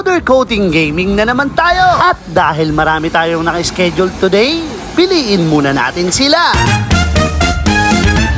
Powder Coating Gaming na naman tayo. At dahil marami tayong naka-schedule today, piliin muna natin sila.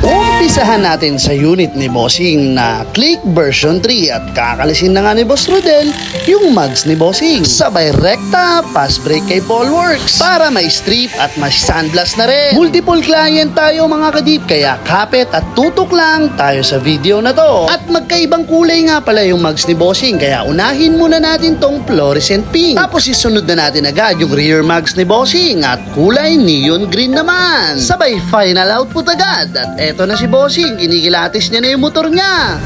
Umpisahan natin sa unit ni Bossing na Click version 3 at kakalisin na nga ni Boss Rodel yung mugs ni Bossing. Sabay rekta, pass break kay Polworks para may strip at may sandblast na rin. Multiple client tayo mga kadip kaya kapit at tutok lang tayo sa video na to. At magkaibang kulay nga pala yung mugs ni Bossing kaya unahin muna natin tong fluorescent pink. Tapos isunod na natin agad yung rear mugs ni Bossing at kulay neon green naman. Sabay final output agad at eto na si Bossing, kinikilatis niya na yung motor niya.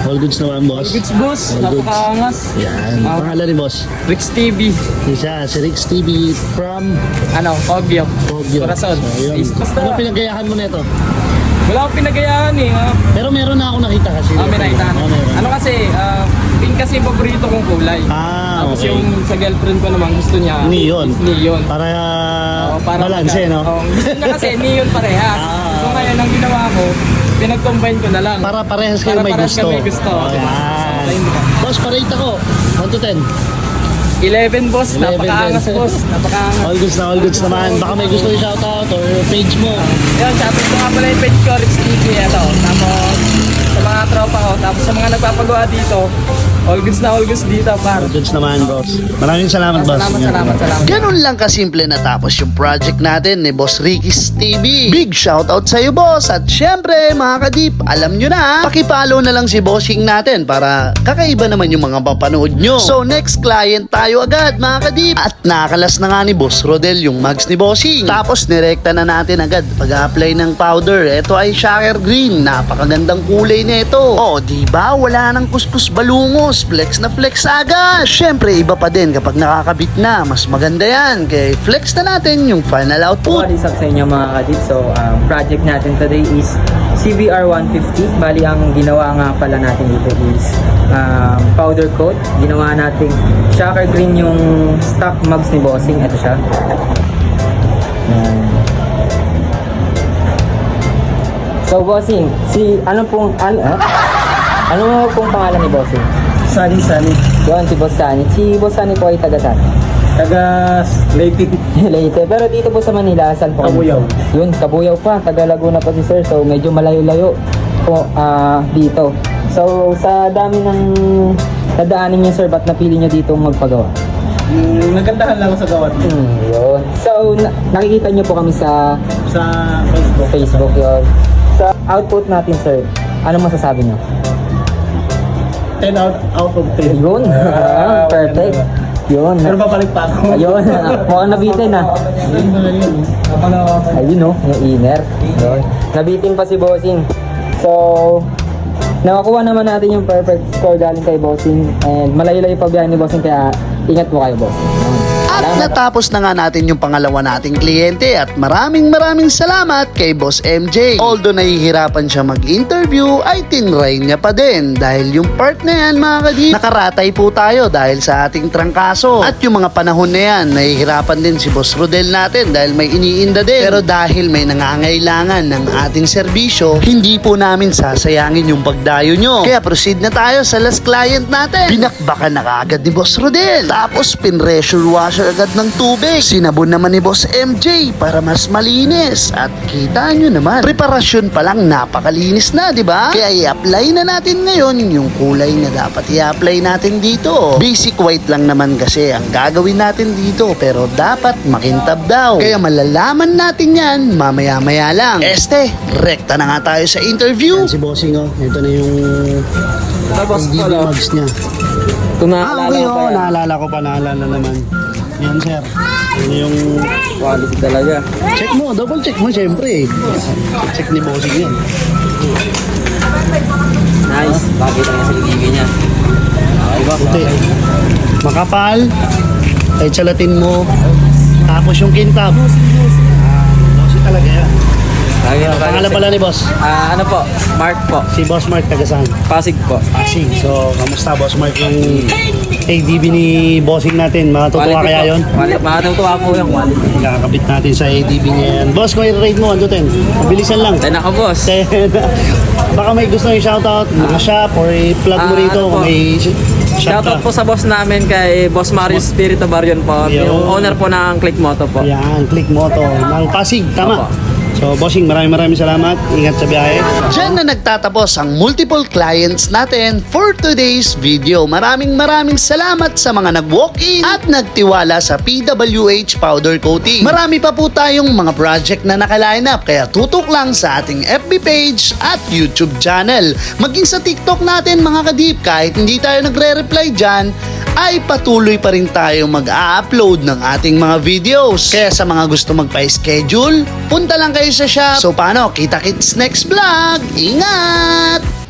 All goods naman, boss. Goods boss, All goods. napakaangas. Yan. Pangalan ni boss. Rix TV, Isa, si Rix TV from Baguio. Baguio. Corazon. So, yun. Ano pinagayahan mo nito? Wala akong pinagayahan eh. Pero meron na ako nakita kasi. May nakita. meron. Ano kasi, pink kasi yung paborito kong kulay. Tapos Okay. yung sa girlfriend ko naman gusto niya. Neon. is Neon. Para Para balance, no? gusto niya kasi neon parehas. So ngayon, ang ginawa ko, pinag-combine ko na lang. Para parehas kayo Para may parehas gusto. kami gusto. Oh, Diba? yan. So, ayun, diba? Boss, parate ako. 1 to 10. 11 boss, 11 napakaangas din. boss. Napakaangas. All goods naman. Baka may gusto yung shoutout or page mo. Yan, shoutout ko nga pala yung page ko, Rix TV, ito. Tapos, sa mga tropa ko, tapos sa mga nagpapagawa dito, all goods dito, par. All goods naman, boss. Maraming salamat, boss. Salamat. Ganun lang kasimple natapos yung project natin ni Boss Ricky's TV. Big shoutout sa iyo, boss. At syempre, mga kadip, alam nyo na, pakipollow na lang si Bossing natin para kakaiba naman yung mga papanood nyo. So, next client tayo agad, mga kadip. At nakalas na nga ni Boss Rodel yung mugs ni Bossing. Tapos, nirekta na natin agad pag-apply ng powder. Ito ay shocker green. Napakagandang kulay nito. Oh, diba? Wala nang kuskus balungos. Flex na flex agad. Syempre, iba pa din kapag nakakabit na. Mas maganda yan. Kaya flex na natin yung final output. What is up sa inyo mga kadip? So, project natin today is CBR 150. Bali, ang ginawa nga pala natin dito is powder coat. Ginawa natin shocker green yung stock mugs ni Bossing. Ito siya. So, Bossing, ano pong pangalan ni Bossing? Sunny. Yun, si Boss Sunny. Si Boss Sunny po ay taga saan? Taga Leyte. Leyte. Pero dito po sa Manila, saan po? Kabuyaw. Yun, Kabuyaw pa. Taga Laguna pa si sir. So, medyo malayo-layo po dito. So, sa dami ng nadaanin niyo sir, ba't napili niyo dito magpagawa? Nagandahan lang ako sa gawat Yun. So, nakikita niyo po kami sa sa Facebook. Facebook yun. Sa output natin sir, ano masasabi niyo? 10 out of 10. Yun. Perfect. Yun. Pero babalik pa ako. Ayun. Mukhang nabitin Ayun oh, yung inner. Yun. Nabitin pa si Bossing. So, nakakuha naman natin yung perfect score galing kay Bossing. And malayo-layo pa biyahe ni Bossing kaya ingat po kayo, Bossing. At natapos na nga natin yung pangalawa nating kliyente at maraming salamat kay Boss MJ. Although nahihirapan siya mag-interview ay tinry niya pa din dahil yung part na yan mga kadip, nakaratay po tayo dahil sa ating trangkaso. At yung mga panahon na yan, nahihirapan din si Boss Rodel natin dahil may iniinda din. Pero dahil may nangangailangan ng ating serbisyo, hindi po namin sasayangin yung pagdayo nyo. Kaya proceed na tayo sa last client natin. Binakbakan na kaagad ni Boss Rodel. Tapos pin-pressure washer agad ng tubig. Sinabon naman ni Boss MJ para mas malinis. At kita nyo naman, preparasyon pa lang napakalinis na, di ba? Kaya i-apply na natin ngayon yung kulay na dapat i-apply natin dito. Basic white lang naman kasi ang gagawin natin dito, pero dapat makintab daw. Kaya malalaman natin yan mamaya-maya lang. Rekta na nga tayo sa interview. Si Bossing, oh. Ito na yung Tapos, DB mugs niya. Kung Okay, oh. Naalala ko pa. Naalala naman. Yan, sir. Yan yung quality talaga. check mo. Double check mo, syempre. Check ni Bossing yan. Nice. Bakit ang nasa ligigi niya? Puti. Makapal. Kahit salatin mo. Tapos yung kintab. Bossy talaga yan. Pangalan pala ni Boss. Ano po? Mark po. Si Boss Mark taga-saan? Pasig po. Pasig. So, kamusta Boss Mark yung ADB ni Bossing natin? Matutuwa kaya yun? Matutuwa po yung quality. Kakabit natin sa ADB niya yan. Boss, kung i-rate mo, 1 to 10. Mabilisan lang. 10 ako, boss. 10. Baka may gusto yung shoutout, mga shop, or i-plug mo Ano rito po? kung may Shoutout po sa boss namin kay Boss Mario Spirito Barion po. Yo. Yung owner po ng Click Moto po. Yan, Click Moto ng Pasig, tama. Opo. So, bossing, maraming salamat. Ingat sa biyahe. Diyan na nagtatapos ang multiple clients natin for today's video. Maraming salamat sa mga nag-walk-in at nagtiwala sa PWH Powder Coating. Marami pa po tayong mga project na naka-line up, kaya tutok lang sa ating FB page at YouTube channel. Maging sa TikTok natin mga kadip, kahit hindi tayo nagre-reply dyan, ay patuloy pa rin tayo mag-a-upload ng ating mga videos. Kaya sa mga gusto magpa-schedule, punta lang kayo sa shop. So paano, kita-kits next vlog. Ingat!